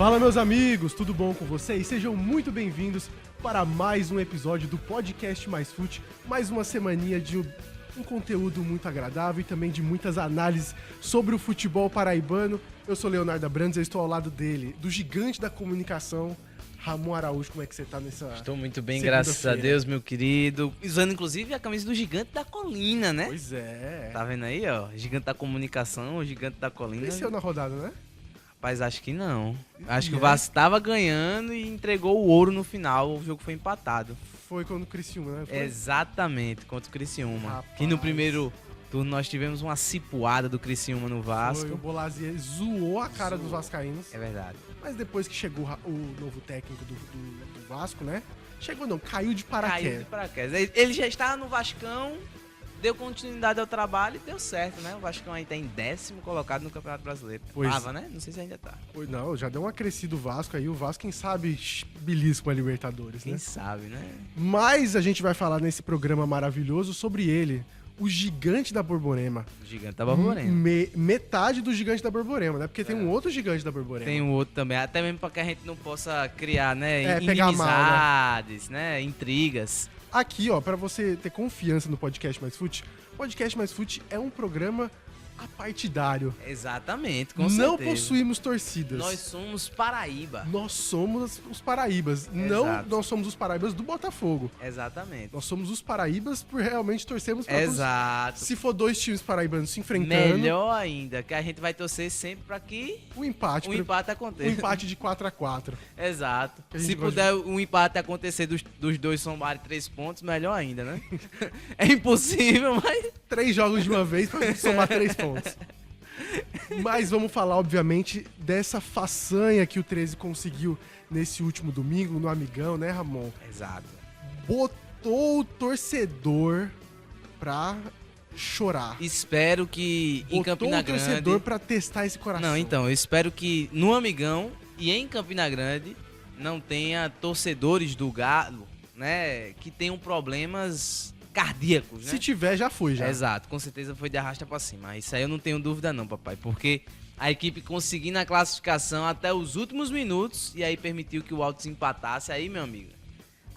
Fala, meus amigos, tudo bom com vocês? Sejam muito bem-vindos para mais um episódio do Podcast Mais Fute, mais uma semaninha de um conteúdo muito agradável e também de muitas análises sobre o futebol paraibano. Eu sou Leonardo Abrantes, eu estou ao lado dele, do gigante da comunicação, Ramon Araújo. Como é que você tá nessa... Estou muito bem, graças a Deus, meu querido. Usando, inclusive, a camisa do Gigante da Colina, né? Pois é. Tá vendo aí, ó? Gigante da Comunicação, o Gigante da Colina. Venceu na rodada, né? Rapaz, acho que não. Acho que o Vasco tava ganhando e entregou o ouro no final. O jogo foi empatado. Foi contra o Criciúma, né? Foi? Exatamente, contra o Criciúma. Rapaz. Que no primeiro turno nós tivemos uma cipuada do Criciúma no Vasco. Foi, o Bolazier zoou a cara dos vascaínos. É verdade. Mas depois que chegou o novo técnico do Vasco, né? Chegou não, caiu de paraquedas. Caiu de paraquedas. Ele já estava no Vascão, deu continuidade ao trabalho e deu certo, né? O Vascão aí tá em 10º colocado no Campeonato Brasileiro. Pois. Tava, né? Não sei se ainda tá. Pois não, já deu uma crescida o Vasco aí. O Vasco, quem sabe, belisca com a Libertadores, Quem né? sabe, né? Mas a gente vai falar nesse programa maravilhoso sobre ele, o gigante da Borborema. O Gigante da Borborema. Metade do gigante da Borborema, né? Porque tem um outro gigante da Borborema. Tem um outro também, até mesmo pra que a gente não possa criar, né? Pegar mal, inimizades, né? Intrigas. Aqui, ó, pra você ter confiança no Podcast Mais Fute, o Podcast Mais Fute é um programa apartidário. Exatamente, com Não certeza. possuímos torcidas. Nós somos Paraíba. Nós somos os Paraíbas. Não, nós somos os Paraíbas do Botafogo. Exatamente. Nós somos os Paraíbas por realmente torcermos para Exato. Se for dois times paraibanos se enfrentando, Melhor ainda, que a gente vai torcer sempre pra que o empate aconteça. um empate de 4-4. Exato. Que a gente Se puder um empate acontecer dos dois somarem 3 pontos, melhor ainda, né? É impossível, mas... 3 jogos de uma vez para somar 3 pontos. Mas vamos falar, obviamente, dessa façanha que o 13 conseguiu nesse último domingo, no Amigão, né, Ramon? Exato. Botou o torcedor pra chorar. Espero que em Campina Grande... Botou o torcedor pra testar esse coração. Não, então, eu espero que no Amigão e em Campina Grande não tenha torcedores do Galo, né, que tenham problemas cardíacos, né? Se tiver, já foi, já. Exato, com certeza foi de arrasta pra cima. Isso aí eu não tenho dúvida não, papai, porque a equipe conseguindo a classificação até os últimos minutos e aí permitiu que o Altos empatasse, aí, meu amigo,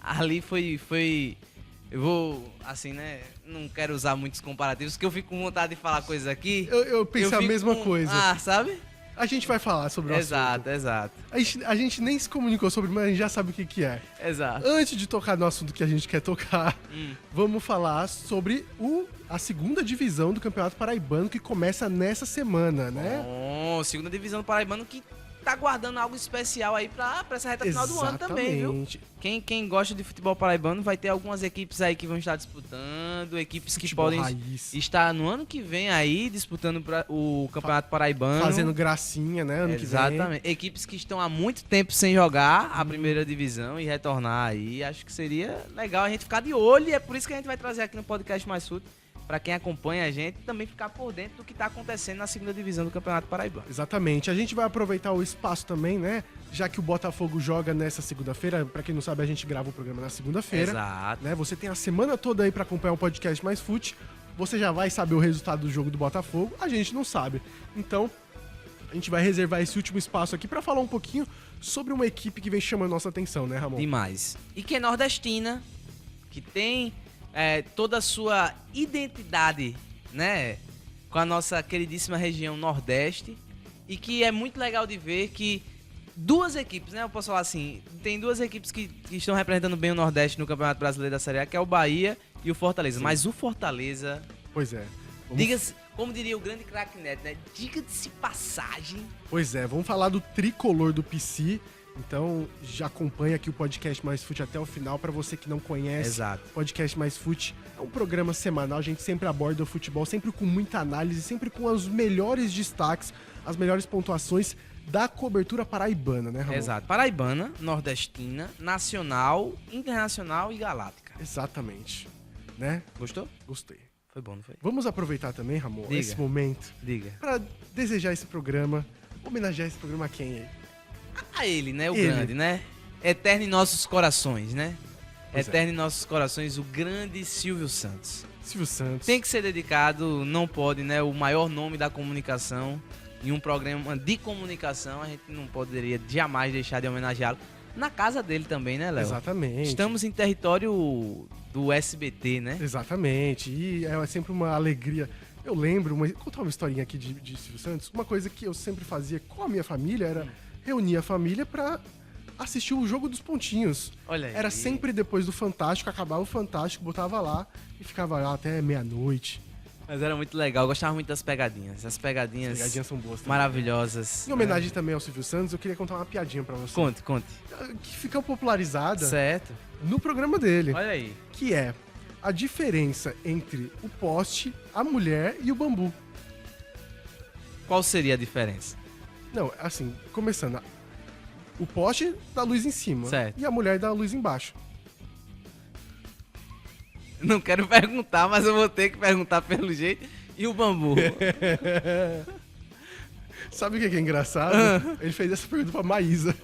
ali foi... Eu vou, assim, né, não quero usar muitos comparativos, porque eu fico com vontade de falar coisas aqui. Eu pensei a mesma coisa. Ah, sabe? A gente vai falar sobre o assunto. Exato. A gente nem se comunicou sobre, mas a gente já sabe o que é. Exato. Antes de tocar no assunto que a gente quer tocar, vamos falar sobre a segunda divisão do Campeonato Paraibano, que começa nessa semana, né? Bom, segunda divisão do Paraibano que tá guardando algo especial aí pra essa reta final do ano também, viu? Quem gosta de futebol paraibano vai ter algumas equipes aí que vão estar disputando, equipes futebol que podem estar no ano que vem aí disputando o Campeonato Paraibano. Fazendo gracinha, né? Ano que vem. Exatamente. Equipes que estão há muito tempo sem jogar a primeira divisão e retornar aí. Acho que seria legal a gente ficar de olho e é por isso que a gente vai trazer aqui no Podcast Mais Fute, para quem acompanha a gente, também ficar por dentro do que está acontecendo na segunda divisão do Campeonato Paraibano. Exatamente. A gente vai aproveitar o espaço também, né? Já que o Botafogo joga nessa segunda-feira. Para quem não sabe, a gente grava o programa na segunda-feira. Exato. Né? Você tem a semana toda aí para acompanhar o Podcast Mais Fute. Você já vai saber o resultado do jogo do Botafogo. A gente não sabe. Então, a gente vai reservar esse último espaço aqui para falar um pouquinho sobre uma equipe que vem chamando nossa atenção, né, Ramon? Demais. E que é nordestina, que tem... toda a sua identidade, né, com a nossa queridíssima região Nordeste, e que é muito legal de ver que duas equipes, né, eu posso falar assim, tem duas equipes que estão representando bem o Nordeste no Campeonato Brasileiro da Série A, que é o Bahia e o Fortaleza. Sim. Mas o Fortaleza... Pois é. Diga-se, como diria o grande craque Neto, né, diga-se passagem. Pois é, vamos falar do tricolor do PC. Então, já acompanha aqui o Podcast Mais Fute até o final, para você que não conhece. Exato. O Podcast Mais Fute é um programa semanal, a gente sempre aborda o futebol, sempre com muita análise, sempre com os melhores destaques, as melhores pontuações da cobertura paraibana, né, Ramon? Exato. Paraibana, nordestina, nacional, internacional e galáctica. Exatamente. Né? Gostou? Gostei. Foi bom, não foi? Vamos aproveitar também, Ramon, Diga. esse momento. Diga. Para desejar esse programa, homenagear esse programa a quem aí? A ele, né? O Ele. grande, né? Eterno em nossos corações, né? Pois Eterno em nossos corações, o grande Silvio Santos. Silvio Santos. Tem que ser dedicado, não pode, né? O maior nome da comunicação em um programa de comunicação, a gente não poderia jamais deixar de homenageá-lo. Na casa dele também, né, Léo? Exatamente. Estamos em território do SBT, né? Exatamente. E é sempre uma alegria. Eu lembro, vou contar uma historinha aqui de Silvio Santos. Uma coisa que eu sempre fazia com a minha família era reunir a família pra assistir o Jogo dos Pontinhos. Olha aí. Era sempre depois do Fantástico, acabava o Fantástico, botava lá e ficava lá até meia-noite. Mas era muito legal, eu gostava muito das pegadinhas. As pegadinhas, As pegadinhas são boas também. maravilhosas. Em homenagem também ao Silvio Santos, eu queria contar uma piadinha pra você. Conte. Que fica popularizada Certo. no programa dele. Olha aí. Que é a diferença entre o poste, a mulher e o bambu. Qual seria a diferença? Não, assim, começando. O poste dá luz em cima. Certo. E a mulher dá luz embaixo. Não quero perguntar, mas eu vou ter que perguntar pelo jeito. E o bambu? Sabe o que é engraçado? Ele fez essa pergunta pra Maísa.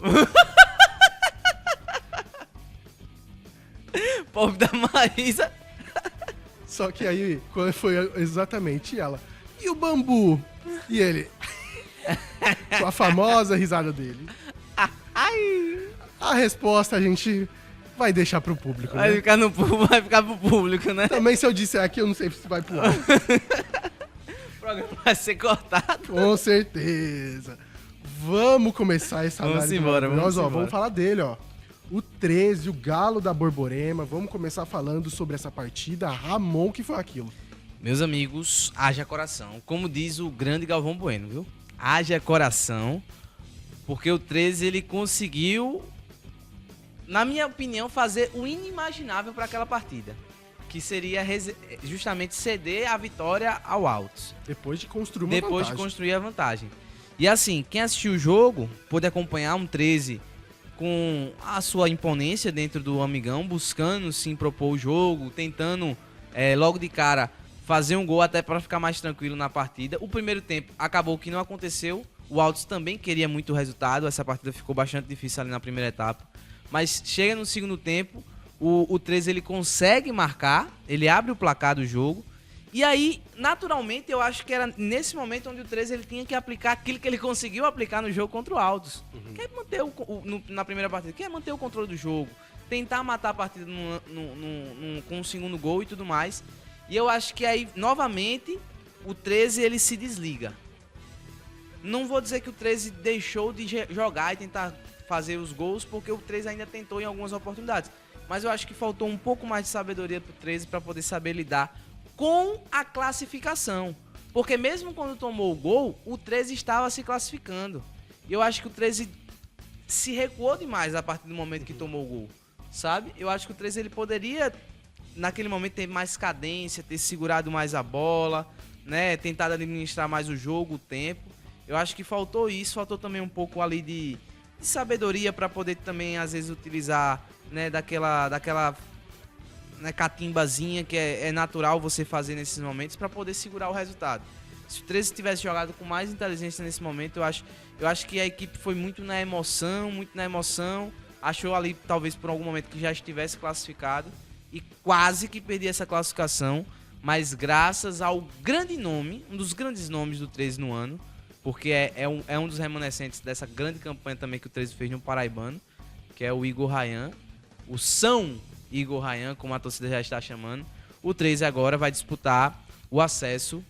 Pobre da Maísa. Só que aí, quando foi exatamente ela. E o bambu? E ele... com a famosa risada dele. A resposta a gente vai deixar pro público, Vai né? vai ficar pro público, né? Também se eu disser aqui, eu não sei se vai pro ar. O programa vai ser cortado. Com certeza. Vamos começar essa Vamos análise embora, maravilhosa, vamos ó. embora. Vamos falar dele, ó. O 13, o Galo da Borborema. Vamos começar falando sobre essa partida. Ramon, que foi aquilo? Meus amigos, haja coração. Como diz o grande Galvão Bueno, viu? Haja coração. Porque o 13, ele conseguiu, na minha opinião, fazer o inimaginável para aquela partida. Que seria justamente ceder a vitória ao Altos. Depois de construir uma Depois vantagem. de construir a vantagem. E assim, quem assistiu o jogo pôde acompanhar um 13 com a sua imponência dentro do Amigão, buscando sim propor o jogo, tentando logo de cara fazer um gol até para ficar mais tranquilo na partida. O primeiro tempo acabou que não aconteceu. O Altos também queria muito o resultado. Essa partida ficou bastante difícil ali na primeira etapa. Mas chega no segundo tempo, o 13 ele consegue marcar, ele abre o placar do jogo. E aí, naturalmente, eu acho que era nesse momento onde o 13 ele tinha que aplicar aquilo que ele conseguiu aplicar no jogo contra o Altos. Quer manter na primeira partida, quer manter o controle do jogo, tentar matar a partida com um segundo gol e tudo mais. E eu acho que aí, novamente, o 13 ele se desliga. Não vou dizer que o 13 deixou de jogar e tentar fazer os gols, porque o 13 ainda tentou em algumas oportunidades. Mas eu acho que faltou um pouco mais de sabedoria pro 13 para poder saber lidar com a classificação. Porque mesmo quando tomou o gol, o 13 estava se classificando. E eu acho que o 13 se recuou demais a partir do momento que tomou o gol, sabe? Eu acho que o 13 ele poderia, naquele momento, ter mais cadência, ter segurado mais a bola, né? Tentado administrar mais o jogo, o tempo. Eu acho que faltou isso, faltou também um pouco ali de sabedoria para poder também, às vezes, utilizar, né, daquela né, catimbazinha que é natural você fazer nesses momentos para poder segurar o resultado. Se o 13 tivesse jogado com mais inteligência nesse momento, eu acho que a equipe foi muito na emoção, achou ali, talvez por algum momento, que já estivesse classificado e quase que perdia essa classificação, mas graças ao grande nome, um dos grandes nomes do 13 no ano, porque é um dos remanescentes dessa grande campanha também que o 13 fez no Paraibano, que é o Igor Rayan, o São Igor Rayan, como a torcida já está chamando. O 13 agora vai disputar o acesso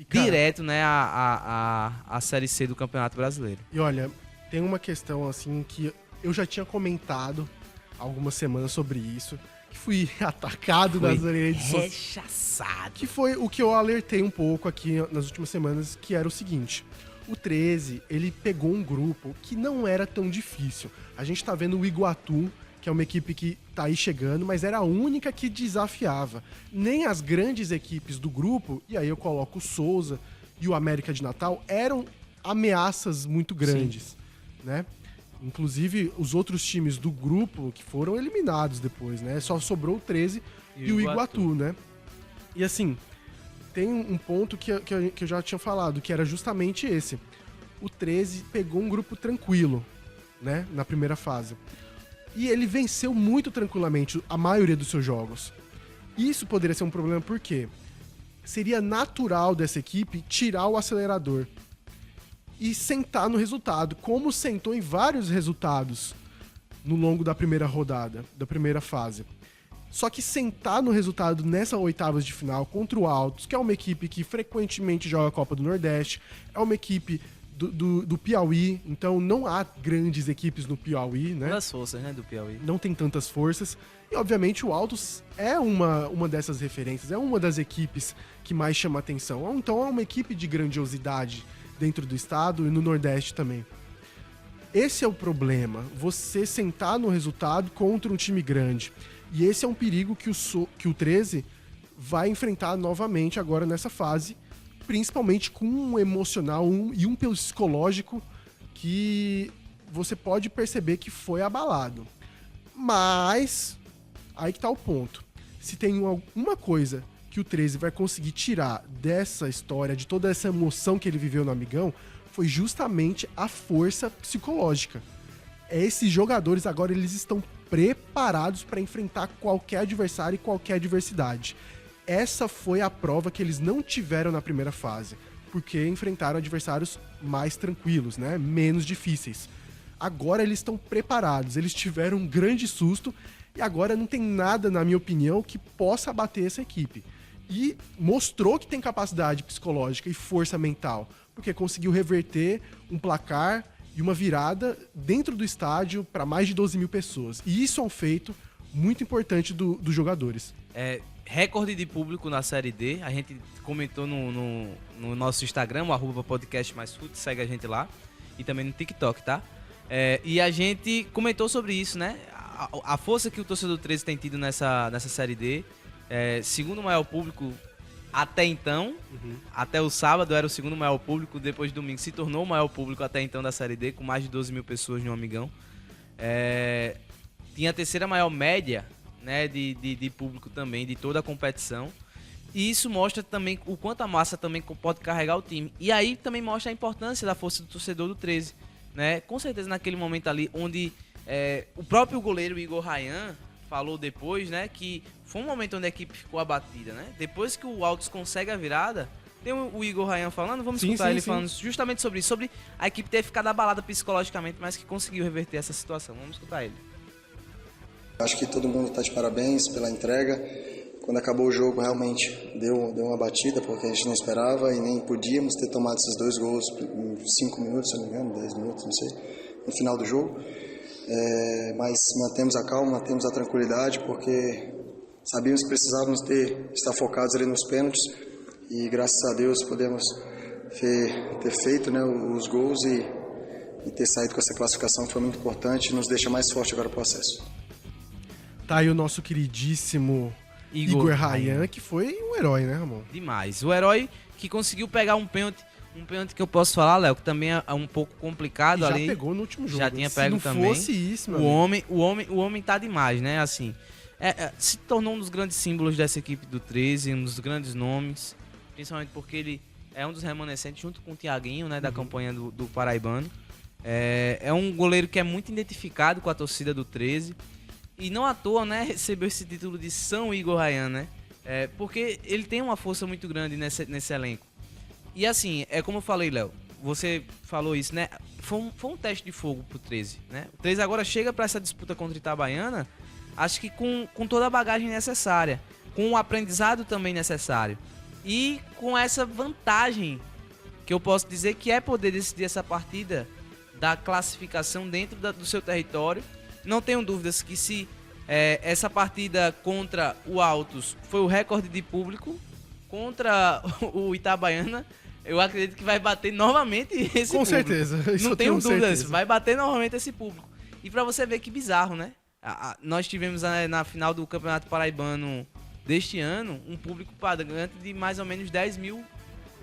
direto, né, à Série C do Campeonato Brasileiro. E olha, tem uma questão assim que eu já tinha comentado há algumas semanas sobre isso, que fui atacado nas redes sociais. Rechaçado. Que foi o que eu alertei um pouco aqui nas últimas semanas, que era o seguinte: o 13, ele pegou um grupo que não era tão difícil. A gente tá vendo o Iguatu, que é uma equipe que tá aí chegando, mas era a única que desafiava. Nem as grandes equipes do grupo, e aí eu coloco o Souza e o América de Natal, eram ameaças muito grandes, né? Inclusive, os outros times do grupo que foram eliminados depois, né? Só sobrou o 13 e o Iguatu, né? E assim, tem um ponto que eu já tinha falado, que era justamente esse. O 13 pegou um grupo tranquilo, né? Na primeira fase. E ele venceu muito tranquilamente a maioria dos seus jogos. Isso poderia ser um problema porque seria natural dessa equipe tirar o acelerador. e sentar no resultado, como sentou em vários resultados no longo da primeira rodada, da primeira fase. Só que sentar no resultado nessa oitavas de final contra o Altos, que é uma equipe que frequentemente joga a Copa do Nordeste, é uma equipe do Piauí, então não há grandes equipes no Piauí, né? Das forças, né, do Piauí. Não tem tantas forças. E, obviamente, o Altos é uma dessas referências, é uma das equipes que mais chama atenção. Então, é uma equipe de grandiosidade dentro do estado e no Nordeste também. Esse é o problema, você sentar no resultado contra um time grande. E esse é um perigo que o 13 vai enfrentar novamente agora nessa fase, principalmente com um emocional e um psicológico que você pode perceber que foi abalado. Mas, aí que tá o ponto. Se tem uma coisa que o 13 vai conseguir tirar dessa história, de toda essa emoção que ele viveu no Amigão, foi justamente a força psicológica. Esses jogadores agora eles estão preparados para enfrentar qualquer adversário e qualquer adversidade. Essa foi a prova que eles não tiveram na primeira fase, porque enfrentaram adversários mais tranquilos, né? Menos difíceis. Agora eles estão preparados, eles tiveram um grande susto e agora não tem nada, na minha opinião, que possa abater essa equipe. E mostrou que tem capacidade psicológica e força mental, porque conseguiu reverter um placar e uma virada dentro do estádio para mais de 12 mil pessoas. E isso é um feito muito importante dos jogadores. Recorde de público na Série D. A gente comentou no nosso Instagram, o @podcastmaisfute, segue a gente lá. E também no TikTok, tá? E a gente comentou sobre isso, né? A força que o torcedor 13 tem tido nessa Série D. Segundo maior público até então. Até o sábado era o segundo maior público. Depois de domingo se tornou o maior público até então da Série D, com mais de 12 mil pessoas no Amigão. Tinha a terceira maior média, né, de público também, de toda a competição. E isso mostra também o quanto a massa também pode carregar o time. E aí também mostra a importância da força do torcedor do 13. Né? Com certeza naquele momento ali, onde o próprio goleiro Igor Rayan falou depois, né, que foi um momento onde a equipe ficou abatida. Né? Depois que o Altos consegue a virada, tem o Igor Rayan falando, vamos escutar ele falando justamente sobre isso, sobre a equipe ter ficado abalada psicologicamente, mas que conseguiu reverter essa situação. Vamos escutar ele. Acho que todo mundo está de parabéns pela entrega. Quando acabou o jogo, realmente deu uma batida, porque a gente não esperava e nem podíamos ter tomado esses 2 gols em 5 minutos, se não me engano, 10 minutos, não sei, no final do jogo. Mas mantemos a calma, mantemos a tranquilidade, porque sabíamos que precisávamos estar focados ali nos pênaltis e graças a Deus podemos ter feito, né, os gols e ter saído com essa classificação, que foi muito importante e nos deixa mais forte agora para o acesso. Tá aí o nosso queridíssimo Igor Rayan, que foi um herói, né, Ramon? Demais. O herói que conseguiu pegar um pênalti que eu posso falar, Léo, que também é um pouco complicado já ali. Já pegou no último jogo. Já tinha pego também. Se não fosse isso, meu o homem tá demais, né? Assim, se tornou um dos grandes símbolos dessa equipe do 13, um dos grandes nomes, principalmente porque ele é um dos remanescentes junto com o Thiaguinho, né, da campanha do Paraibano. É um goleiro que é muito identificado com a torcida do 13. E não à toa, né, recebeu esse título de São Igor Rayan, né? Porque ele tem uma força muito grande nesse elenco. E assim, como eu falei, Léo, você falou isso, né? Foi um teste de fogo pro 13, né? O 13 agora chega para essa disputa contra o Itabaiana, acho que com toda a bagagem necessária, com o aprendizado também necessário. E com essa vantagem, que eu posso dizer que é poder decidir essa partida da classificação dentro do seu território. Não tenho dúvidas que se essa partida contra o Altos foi o recorde de público, contra o Itabaiana, eu acredito que vai bater novamente esse público. Com certeza. Não tenho dúvidas, vai bater novamente esse público. E pra você ver que bizarro, né? Nós tivemos na final do Campeonato Paraibano deste ano um público pagante de mais ou menos 10 mil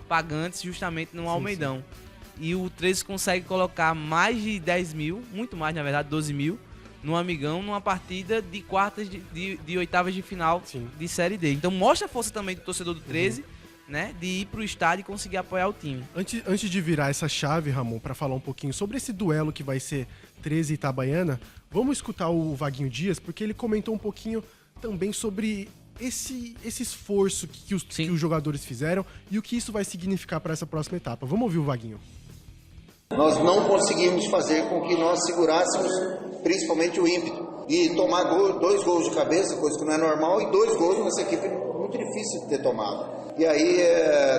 pagantes justamente no Almeidão. Sim. E o 13 consegue colocar mais de 10 mil, muito mais na verdade, 12 mil, no Amigão, numa partida de quartas de oitavas de final. Sim. De Série D. Então mostra a força também do torcedor do 13, né, de ir pro estádio e conseguir apoiar o time. Antes de virar essa chave, Ramon, para falar um pouquinho sobre esse duelo que vai ser 13 e Itabaiana, vamos escutar o Vaguinho Dias, porque ele comentou um pouquinho também sobre esse esforço que os jogadores fizeram e o que isso vai significar para essa próxima etapa. Vamos ouvir o Vaguinho. Nós não conseguimos fazer com que nós segurássemos principalmente o ímpeto. E tomar 2 gols de cabeça, coisa que não é normal, e 2 gols nessa equipe é muito difícil de ter tomado. E aí,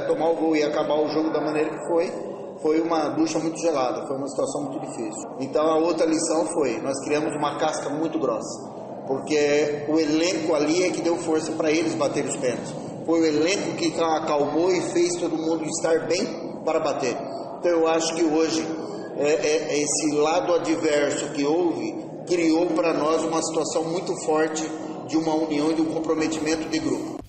tomar o gol e acabar o jogo da maneira que foi uma ducha muito gelada, foi uma situação muito difícil. Então a outra lição foi, nós criamos uma casca muito grossa, porque o elenco ali é que deu força para eles baterem os pênaltis. Foi o elenco que acalmou e fez todo mundo estar bem para bater. Então eu acho que hoje, esse lado adverso que houve, criou para nós uma situação muito forte de uma união e de um comprometimento de grupo.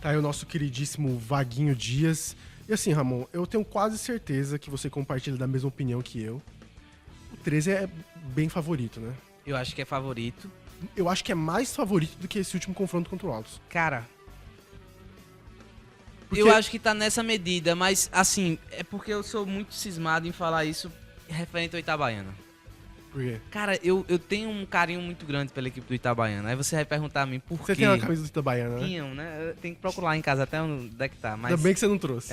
Tá aí o nosso queridíssimo Vaguinho Dias. E assim, Ramon, eu tenho quase certeza que você compartilha da mesma opinião que eu. O 13 é bem favorito, né? Eu acho que é favorito. Eu acho que é mais favorito do que esse último confronto contra o Altos. Cara, Porque- eu acho que tá nessa medida, mas assim, é porque eu sou muito cismado em falar isso referente ao Itabaiana. Por quê? Cara, eu tenho um carinho muito grande pela equipe do Itabaiana. Aí você vai perguntar a mim por Você quê. tem uma camisa do Itabaiana, né? Tinham, né? Tem que procurar lá em casa até onde é que tá. Mas, Ainda bem que você não trouxe.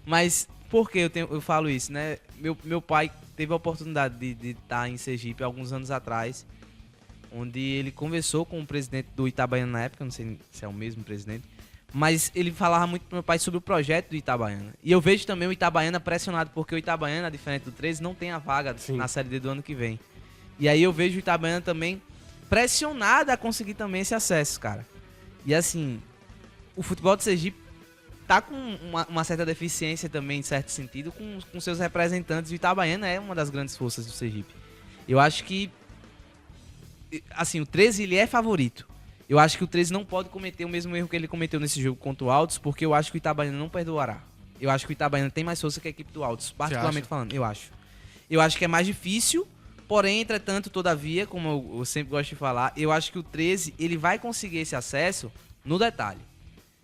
mas por que eu falo isso, né? Meu pai teve a oportunidade de estar em Sergipe alguns anos atrás, onde ele conversou com o presidente do Itabaiana na época, não sei se é o mesmo presidente, mas ele falava muito pro meu pai sobre o projeto do Itabaiana. E eu vejo também o Itabaiana pressionado, porque o Itabaiana, diferente do 13, não tem a vaga Sim. na Série D do ano que vem. E aí eu vejo o Itabaiana também pressionado a conseguir também esse acesso, cara. E assim, o futebol de Sergipe tá com uma certa deficiência também, em certo sentido, com seus representantes. O Itabaiana é uma das grandes forças do Sergipe. Eu acho que, assim, o 13 ele é favorito. Eu acho que o 13 não pode cometer o mesmo erro que ele cometeu nesse jogo contra o Altos, porque eu acho que o Itabaiana não perdoará. Eu acho que o Itabaiana tem mais força que a equipe do Altos, particularmente falando. Eu acho. Eu acho que é mais difícil, porém, entretanto, todavia, como eu sempre gosto de falar, eu acho que o 13 ele vai conseguir esse acesso no detalhe.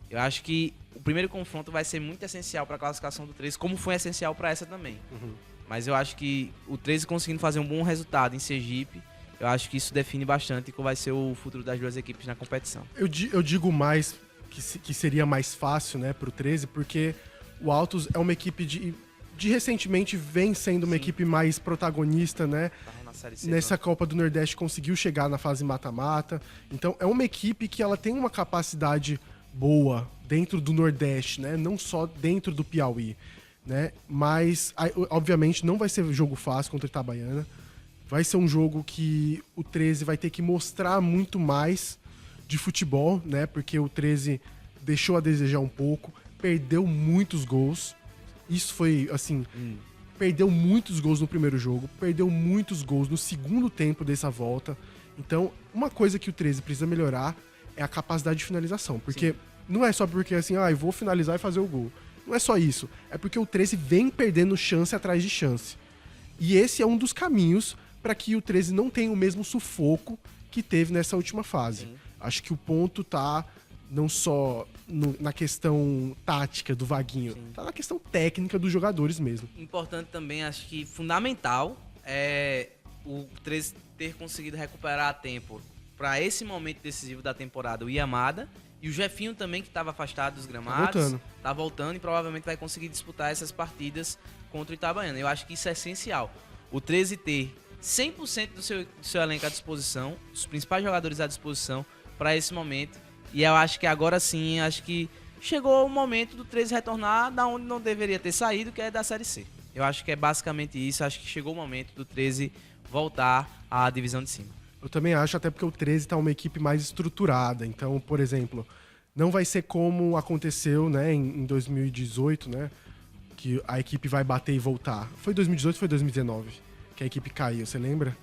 Eu acho que o primeiro confronto vai ser muito essencial para a classificação do 13, como foi essencial para essa também. Mas eu acho que o 13 conseguindo fazer um bom resultado em Sergipe, eu acho que isso define bastante qual vai ser o futuro das duas equipes na competição. Eu digo mais que seria mais fácil, né, pro 13, porque o Altos é uma equipe de recentemente vem sendo uma equipe mais protagonista, né? Tava na Série C, Nessa Copa do Nordeste conseguiu chegar na fase mata-mata. Então é uma equipe que ela tem uma capacidade boa dentro do Nordeste, né? Não só dentro do Piauí, né? Mas obviamente não vai ser jogo fácil contra o Itabaiana. Vai ser um jogo que o 13 vai ter que mostrar muito mais de futebol, né? Porque o 13 deixou a desejar um pouco, perdeu muitos gols. Isso foi, assim, perdeu muitos gols no primeiro jogo, perdeu muitos gols no segundo tempo dessa volta. Então, uma coisa que o 13 precisa melhorar é a capacidade de finalização. Porque não é só porque, assim, eu vou finalizar e fazer o gol. Não é só isso. É porque o 13 vem perdendo chance atrás de chance. E esse é um dos caminhos para que o 13 não tenha o mesmo sufoco que teve nessa última fase. Acho que o ponto tá não só na questão tática do Vaguinho, tá na questão técnica dos jogadores mesmo. Importante também, acho que fundamental é o 13 ter conseguido recuperar a tempo para esse momento decisivo da temporada o Yamada e o Jefinho também, que estava afastado dos gramados, tá voltando e provavelmente vai conseguir disputar essas partidas contra o Itabaiana. Eu acho que isso é essencial. O 13 ter 100% do seu elenco à disposição, os principais jogadores à disposição para esse momento. E eu acho que agora sim, acho que chegou o momento do 13 retornar da onde não deveria ter saído, que é da Série C. Eu acho que é basicamente isso. Acho que chegou o momento do 13 voltar à divisão de cima. Eu também acho, até porque o 13 tá uma equipe mais estruturada. Então, por exemplo, não vai ser como aconteceu, né, em 2018, né, que a equipe vai bater e voltar. Foi 2018 ou foi 2019 que a equipe caiu, você lembra?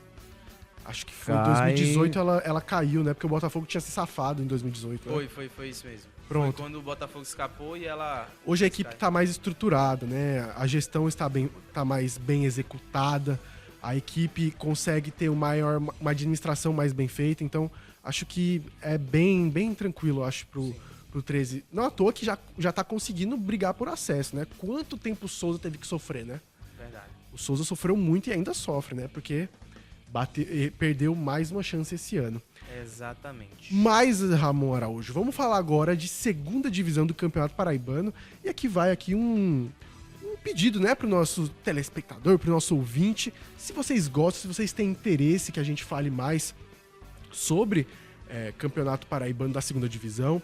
Acho que foi 2018 ela caiu, né? Porque o Botafogo tinha se safado em 2018. Né? Foi isso mesmo. Pronto. Foi quando o Botafogo escapou e ela... Hoje a equipe tá mais estruturada, né? A gestão tá mais bem executada. A equipe consegue ter uma administração mais bem feita. Então, acho que é bem tranquilo, acho, pro 13. Não à toa que já tá conseguindo brigar por acesso, né? Quanto tempo o Souza teve que sofrer, né? Verdade. O Souza sofreu muito e ainda sofre, né? Porque perdeu mais uma chance esse ano. Exatamente. Mas, Ramon Araújo, vamos falar agora de segunda divisão do Campeonato Paraibano. E aqui vai um pedido, né, pro nosso telespectador, pro nosso ouvinte, se vocês gostam, se vocês têm interesse que a gente fale mais sobre Campeonato Paraibano da segunda divisão,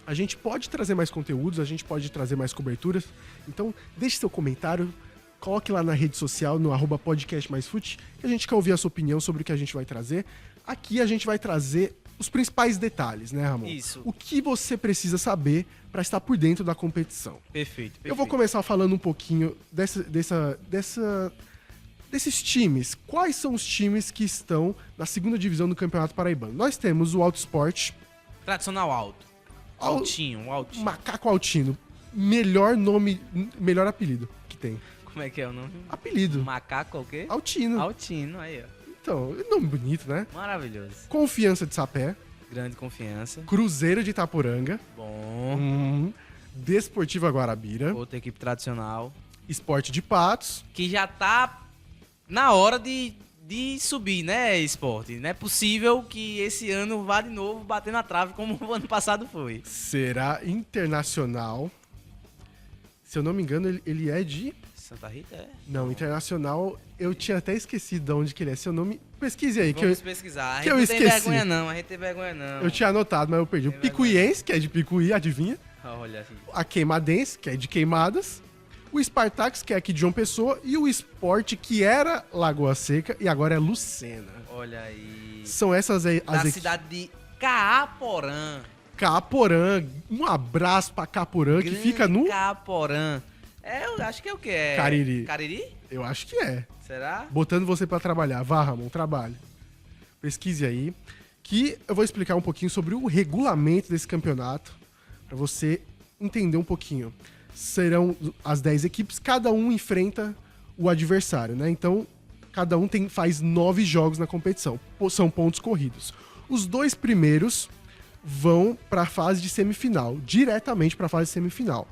a gente pode trazer mais conteúdos, a gente pode trazer mais coberturas. Então, deixe seu comentário, coloque lá na rede social, no @podcastmaisfute, que a gente quer ouvir a sua opinião sobre o que a gente vai trazer. Aqui a gente vai trazer os principais detalhes, né, Ramon? Isso. O que você precisa saber para estar por dentro da competição. Perfeito. Eu vou começar falando um pouquinho desses times. Quais são os times que estão na segunda divisão do Campeonato Paraibano? Nós temos o Alto Esporte. Tradicional alto. Altinho. Macaco Altino. Melhor nome, melhor apelido que tem. Como é que é o nome? Apelido. Macaco o quê? Altino. Altino, aí, ó. Então, nome bonito, né? Maravilhoso. Confiança de Sapé. Grande confiança. Cruzeiro de Itaporanga. Bom. Desportiva Guarabira. Outra equipe tradicional. Esporte de Patos. Que já tá na hora de subir, né, Esporte? Não é possível que esse ano vá de novo bater na trave como o ano passado foi. Será Internacional. Se eu não me engano, ele é de... Santa Rita, é? Não, Internacional, eu tinha até esquecido de onde que ele é. Seu nome... Pesquise aí. Vamos pesquisar. A que gente eu não tem esqueci. vergonha não, a gente tem vergonha não. Eu tinha anotado, mas eu perdi. O Tem Picuiense, que é de Picuí, adivinha? Olha assim. A Queimadense, que é de Queimadas. O Spartax, que é aqui de João Pessoa. E o Sport, que era Lagoa Seca e agora é Lucena. Olha aí. São essas aí Da cidade de Caaporã. Caporã. Um abraço pra Caporã, que Grande fica no... Caaporã. Eu acho que é o quê? É Cariri. Cariri? Eu acho que é. Será? Botando você pra trabalhar. Vá, Ramon, trabalhe. Pesquise aí. Que eu vou explicar um pouquinho sobre o regulamento desse campeonato, pra você entender um pouquinho. Serão as 10 equipes, cada um enfrenta o adversário, né? Então, cada um faz 9 jogos na competição. São pontos corridos. Os 2 primeiros vão para a fase de semifinal, diretamente para a fase de semifinal.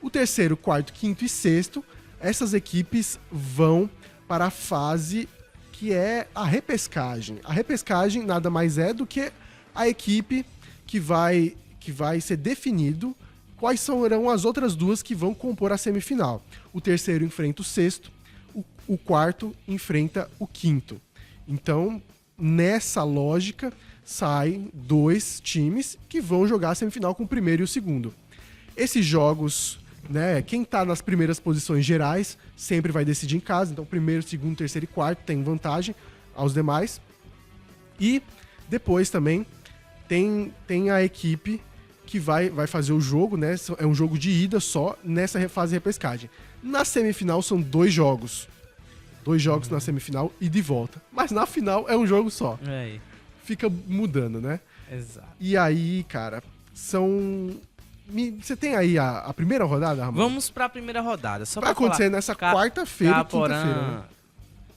O terceiro, quarto, quinto e sexto, essas equipes vão para a fase que é a repescagem. A repescagem nada mais é do que a equipe que vai ser definido quais serão as outras duas que vão compor a semifinal. O terceiro enfrenta o sexto, o quarto enfrenta o quinto. Então, nessa lógica, saem 2 times que vão jogar a semifinal com o primeiro e o segundo. Esses jogos, né, quem tá nas primeiras posições gerais sempre vai decidir em casa. Então, primeiro, segundo, terceiro e quarto tem vantagem aos demais. E depois também tem a equipe que vai fazer o jogo, né? É um jogo de ida só nessa fase de repescagem. Na semifinal são 2 jogos. 2 jogos na semifinal e de volta. Mas na final é um jogo só. É aí. Fica mudando, né? Exato. E aí, cara, você tem aí a primeira rodada, Ramon? Vamos pra primeira rodada. Só Vai pra falar. acontecer nessa quarta-feira e quinta-feira, né?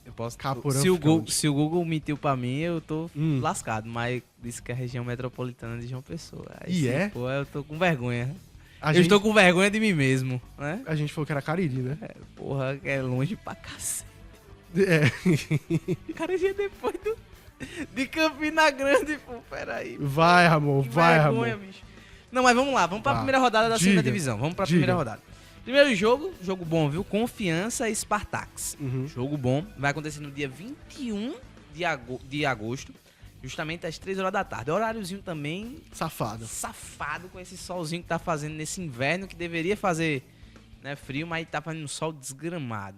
Eu posso... Caporã se, o fica Google, onde? se o Google mentiu pra mim, eu tô lascado. Mas disse que é a região metropolitana de João Pessoa. Aí, E é? Pô, eu tô com vergonha. A Eu gente, estou com vergonha de mim mesmo, né? a gente falou que era Cariri, né? Porra, que é longe pra cacete. É. Cariri é depois de Campina Grande, pô. Peraí. Vai, Ramon, Que vai, vergonha, Ramon. bicho. Não, mas vamos lá. Vamos pra Tá. primeira rodada da Diga, segunda divisão. Vamos pra diga. primeira rodada. Primeiro jogo bom, viu? Confiança e Spartax. Uhum. Jogo bom. Vai acontecer no dia 21 de agosto, justamente às 3 horas da tarde. Horáriozinho também Safado. safado com esse solzinho que tá fazendo nesse inverno, que deveria fazer, né, frio, mas tá fazendo um sol desgramado.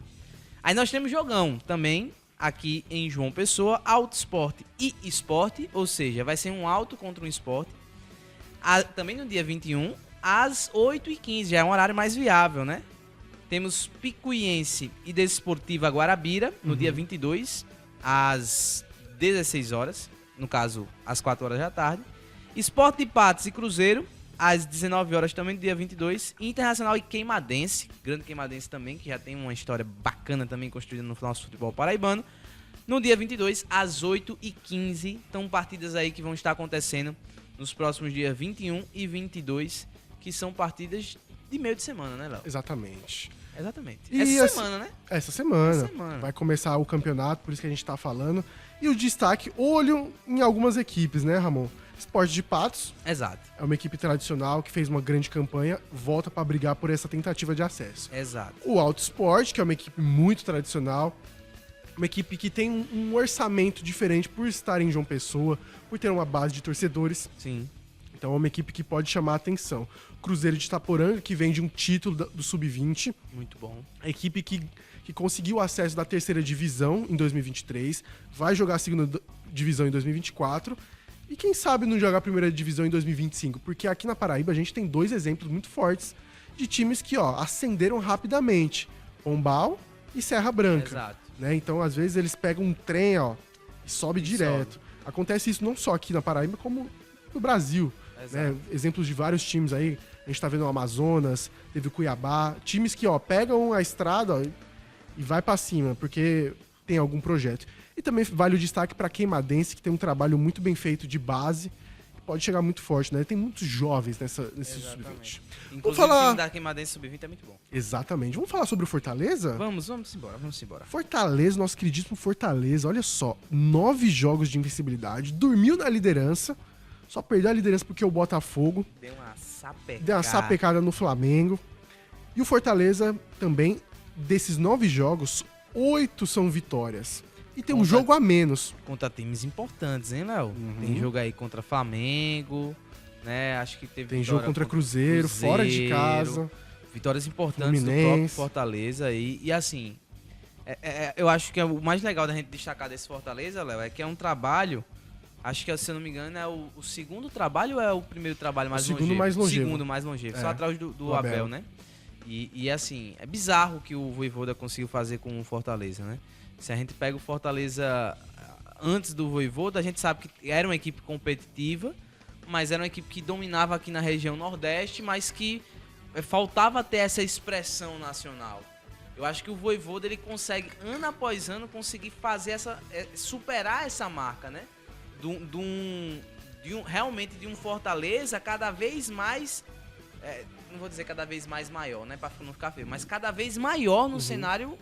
Aí nós temos jogão também aqui em João Pessoa, Alto Esporte e Esporte, ou seja, vai ser um alto contra um esporte. Também no dia 21, às 8h15, já é um horário mais viável, né? Temos Picuiense e Desportiva Guarabira, no dia 22, às 16 horas, no caso, às 4 horas da tarde. Esporte de Patos e Cruzeiro, às 19 horas também, no dia 22. Internacional e Queimadense, grande Queimadense também, que já tem uma história bacana também construída no nosso futebol paraibano. No dia 22, às 8h15, então partidas aí que vão estar acontecendo nos próximos dias 21 e 22, que são partidas de meio de semana, né, Léo? Exatamente. Exatamente. E Essa assim- semana, né? Essa semana. Essa semana. Vai começar o campeonato, por isso que a gente tá falando. E o destaque, olho em algumas equipes, né, Ramon? Sport de Patos Exato, é uma equipe tradicional que fez uma grande campanha, volta para brigar por essa tentativa de acesso. exato. O Auto Sport, que é uma equipe muito tradicional, uma equipe que tem um orçamento diferente por estar em João Pessoa, por ter uma base de torcedores. Sim, Então é uma equipe que pode chamar a atenção. Cruzeiro de Itaporanga, que vem de um título do Sub-20. muito bom. A equipe que conseguiu acesso da terceira divisão em 2023, vai jogar a segunda divisão em 2024 e quem sabe não jogar a primeira divisão em 2025, porque aqui na Paraíba a gente tem 2 exemplos muito fortes de times que ascenderam rapidamente, Pombal e Serra Branca. Exato. Né? Então às vezes eles pegam um trem e sobe direto. Acontece isso não só aqui na Paraíba, como no Brasil. Né? Exemplos de vários times aí, a gente tá vendo o Amazonas, teve o Cuiabá, times que pegam a estrada e vai pra cima, porque tem algum projeto. E também vale o destaque pra Queimadense, que tem um trabalho muito bem feito de base, que pode chegar muito forte, né? Tem muitos jovens nesse Sub-20. Inclusive, o time da Queimadense Sub-20 é muito bom. Exatamente. Vamos falar sobre o Fortaleza? Vamos embora. Fortaleza, nosso queridíssimo Fortaleza, olha só, 9 jogos de invencibilidade, dormiu na liderança, só perdeu a liderança porque o Botafogo Deu uma sapecada no Flamengo. E o Fortaleza também, desses 9 jogos, 8 são vitórias. E tem um jogo a menos. Contra times importantes, hein, Léo? Tem jogo aí contra Flamengo, né? Acho que teve Tem jogo contra Cruzeiro, fora de casa. Vitórias importantes do próprio Fortaleza aí. E assim, eu acho que o mais legal da gente destacar desse Fortaleza, Léo, é que é um trabalho. Acho que, se eu não me engano, é o segundo trabalho ou é o primeiro trabalho mais longevo? Segundo mais longevo, só atrás do Abel, né? E assim, é bizarro o que o Vojvoda conseguiu fazer com o Fortaleza, né? Se a gente pega o Fortaleza antes do Vojvoda, a gente sabe que era uma equipe competitiva, mas era uma equipe que dominava aqui na região Nordeste, mas que faltava ter essa expressão nacional. Eu acho que o Vojvoda, ele consegue, ano após ano, conseguir fazer superar essa marca, né? Realmente de um Fortaleza cada vez mais, não vou dizer cada vez mais maior, né, pra não ficar feio, mas cada vez maior no cenário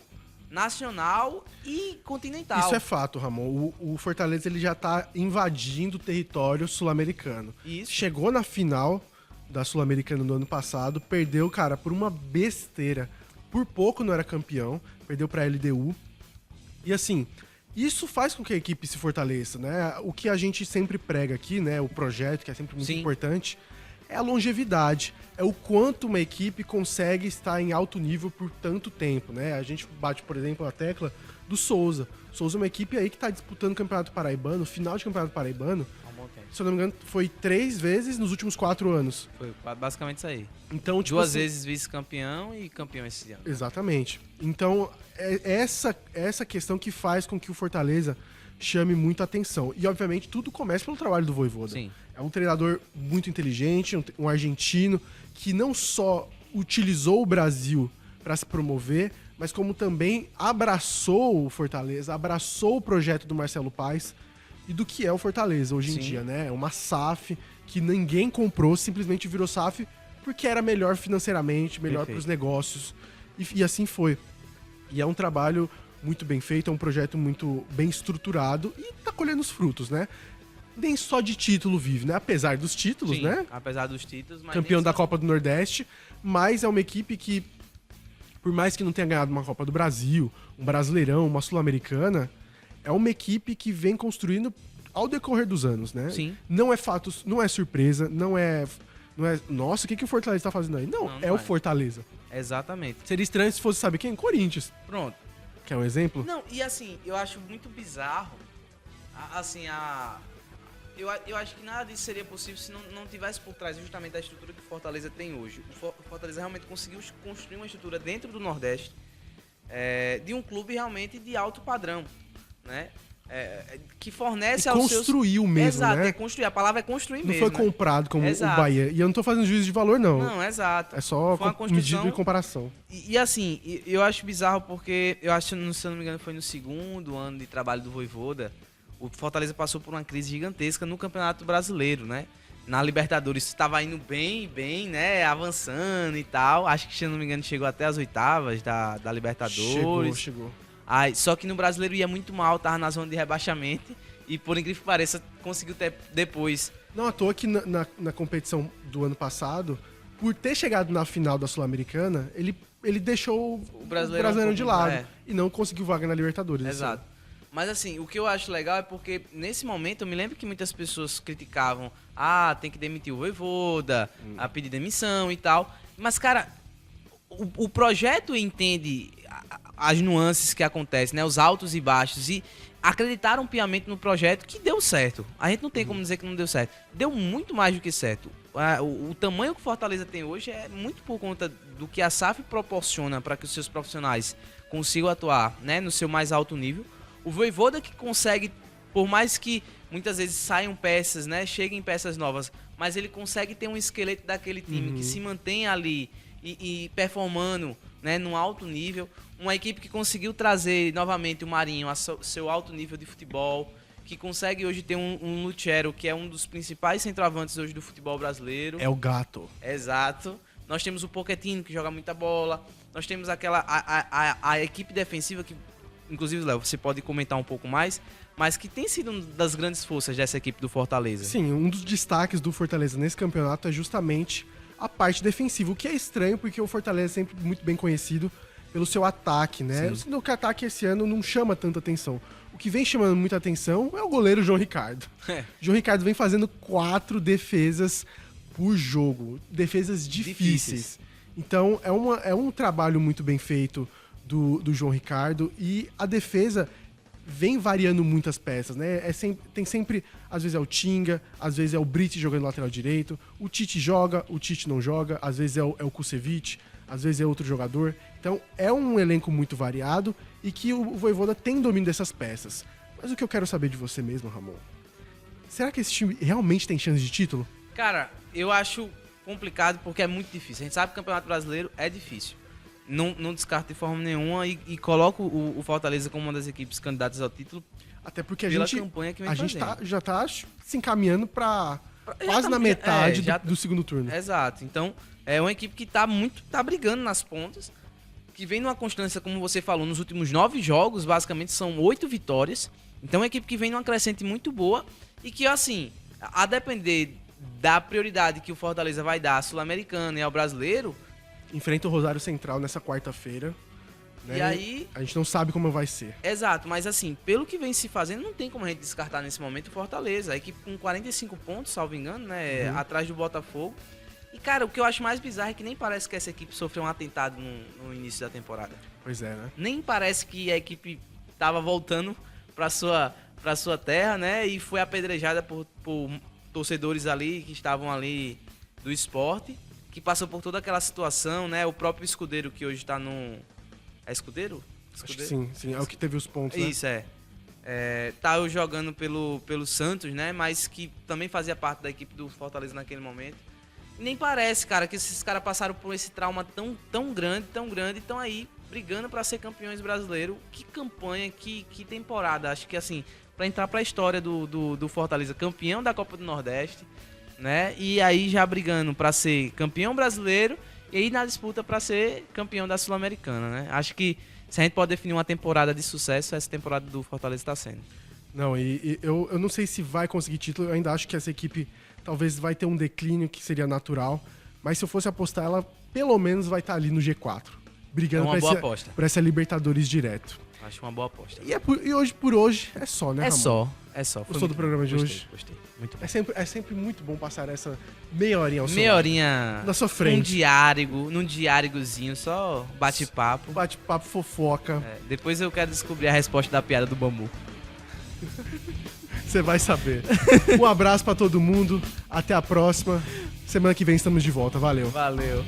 nacional e continental. Isso é fato, Ramon. O Fortaleza ele já tá invadindo o território sul-americano. Isso. Chegou na final da Sul-Americana no ano passado, perdeu, cara, por uma besteira. Por pouco não era campeão, perdeu pra LDU. E assim, isso faz com que a equipe se fortaleça, né? O que a gente sempre prega aqui, né? O projeto, que é sempre muito importante, é a longevidade. É o quanto uma equipe consegue estar em alto nível por tanto tempo, né? A gente bate, por exemplo, a tecla do Souza. Souza é uma equipe aí que tá disputando o Campeonato Paraibano, final de Campeonato Paraibano. Se eu não me engano, foi 3 vezes nos últimos 4 anos. Foi basicamente isso aí. Então, tipo, 2 vezes vice-campeão e campeão esse ano. Exatamente. Então, é essa questão que faz com que o Fortaleza chame muita atenção. E, obviamente, tudo começa pelo trabalho do Vojvoda. Sim. É um treinador muito inteligente, um argentino que não só utilizou o Brasil para se promover, mas como também abraçou o Fortaleza, abraçou o projeto do Marcelo Paes e do que é o Fortaleza hoje em dia, né? É uma SAF que ninguém comprou, simplesmente virou SAF porque era melhor financeiramente, melhor para os negócios. E assim foi. E é um trabalho muito bem feito, é um projeto muito bem estruturado e tá colhendo os frutos, né? Nem só de título vive, né? Apesar dos títulos, Sim, né? apesar dos títulos, mas campeão da Copa do Nordeste, mas é uma equipe que, por mais que não tenha ganhado uma Copa do Brasil, um Brasileirão, uma Sul-Americana, é uma equipe que vem construindo ao decorrer dos anos, né? Sim. Não é fato, não é surpresa, não é nossa, o que o Fortaleza tá fazendo aí? Não, é o Fortaleza. Exatamente. Seria estranho se fosse, sabe quem? Corinthians. Pronto. Quer um exemplo? Não, e assim, eu acho muito bizarro, eu acho que nada disso seria possível se não tivesse por trás justamente a estrutura que o Fortaleza tem hoje. O Fortaleza realmente conseguiu construir uma estrutura dentro do Nordeste, de um clube realmente de alto padrão, né? Que fornece aos seus... Construiu mesmo, exato, né? Construir. A palavra é construir não mesmo. Não foi comprado como exato. o Bahia. E eu não tô fazendo juízo de valor, não. Não, exato. É só medida de comparação. E assim, eu acho bizarro porque, se eu não me engano, foi no segundo ano de trabalho do Vojvoda, o Fortaleza passou por uma crise gigantesca no Campeonato Brasileiro, né? Na Libertadores estava indo bem, né? Avançando e tal. Acho que, se eu não me engano, chegou até as oitavas da Libertadores. Chegou. Só que no Brasileiro ia muito mal, tava na zona de rebaixamento. E por incrível que pareça, conseguiu depois Não à toa que na competição do ano passado, por ter chegado na final da Sul-Americana, ele deixou o Brasileirão de lado e não conseguiu vaga na Libertadores. Exato. Mas assim, o que eu acho legal é porque nesse momento eu me lembro que muitas pessoas criticavam, tem que demitir o Vojvoda, a pedir demissão e tal. Mas, cara, o projeto entende as nuances que acontecem, né? Os altos e baixos, e acreditaram piamente no projeto que deu certo. A gente não tem como dizer que não deu certo. Deu muito mais do que certo. O tamanho que o Fortaleza tem hoje é muito por conta do que a SAF proporciona para que os seus profissionais consigam atuar, né, no seu mais alto nível. O Vojvoda que consegue, por mais que muitas vezes saiam peças, né, cheguem peças novas, mas ele consegue ter um esqueleto daquele time que se mantém ali e performando, né, num alto nível. Uma equipe que conseguiu trazer novamente o Marinho a seu alto nível de futebol, que consegue hoje ter um Lucero, que é um dos principais centroavantes hoje do futebol brasileiro. É o gato. Exato. Nós temos o Pochettino, que joga muita bola. Nós temos a equipe defensiva, que inclusive, Léo, você pode comentar um pouco mais, mas que tem sido uma das grandes forças dessa equipe do Fortaleza. Sim, um dos destaques do Fortaleza nesse campeonato é justamente a parte defensiva, o que é estranho, porque o Fortaleza é sempre muito bem conhecido pelo seu ataque, né? O que ataque esse ano não chama tanta atenção. O que vem chamando muita atenção é o goleiro João Ricardo. João Ricardo vem fazendo 4 defesas por jogo, defesas difíceis. Então, é um trabalho muito bem feito do João Ricardo, e a defesa vem variando muitas peças, né? Tem sempre, às vezes é o Tinga, às vezes é o Brite jogando lateral direito, o Tite joga, o Tite não joga, às vezes é o Kusevich, às vezes é outro jogador. Então é um elenco muito variado e que o Vojvoda tem domínio dessas peças. Mas o que eu quero saber de você mesmo, Ramon, será que esse time realmente tem chance de título? Cara, eu acho complicado porque é muito difícil. A gente sabe que o Campeonato Brasileiro é difícil. Não descarto de forma nenhuma e coloco o Fortaleza como uma das equipes candidatas ao título. Até porque campanha que vem já tá se encaminhando para quase na metade do segundo turno. Exato. Então, é uma equipe que tá brigando nas pontas, que vem numa constância, como você falou, nos últimos 9 jogos, basicamente são 8 vitórias. Então, é uma equipe que vem numa crescente muito boa e que, assim, a depender da prioridade que o Fortaleza vai dar à Sul-Americana e ao Brasileiro, enfrenta o Rosário Central nessa quarta-feira. Né? E aí... a gente não sabe como vai ser. Exato, mas assim, pelo que vem se fazendo, não tem como a gente descartar nesse momento o Fortaleza. A equipe com 45 pontos, salvo engano, né? Atrás do Botafogo. E, cara, o que eu acho mais bizarro é que nem parece que essa equipe sofreu um atentado no início da temporada. Pois é, né? Nem parece que a equipe tava voltando pra sua terra, né? E foi apedrejada por torcedores ali que estavam ali do esporte, que passou por toda aquela situação, né? O próprio Escudeiro, que hoje tá no... É Escudeiro? Acho que sim. É o que teve os pontos, né? Isso, tá jogando pelo Santos, né? Mas que também fazia parte da equipe do Fortaleza naquele momento. E nem parece, cara, que esses caras passaram por esse trauma tão grande, e estão aí brigando pra ser campeões brasileiros. Que campanha, que temporada. Acho que, assim, pra entrar pra história do Fortaleza, campeão da Copa do Nordeste, né? E aí já brigando para ser campeão brasileiro e aí na disputa para ser campeão da Sul-Americana, né? Acho que se a gente pode definir uma temporada de sucesso, essa temporada do Fortaleza está sendo. Não, e eu não sei se vai conseguir título, eu ainda acho que essa equipe talvez vai ter um declínio que seria natural, mas se eu fosse apostar, ela pelo menos vai estar ali no G4, brigando por essa Libertadores direto. Acho uma boa aposta. E hoje por hoje é só, né, Ramon? É só. Gostou do programa de hoje? Gostei. Muito bom. É sempre muito bom passar essa meia horinha ao seu Meia horinha na sua frente. Num diárigozinho, só bate-papo. Bate-papo, fofoca. Depois eu quero descobrir a resposta da piada do bambu. Você vai saber. Um abraço pra todo mundo. Até a próxima. Semana que vem estamos de volta. Valeu. Valeu.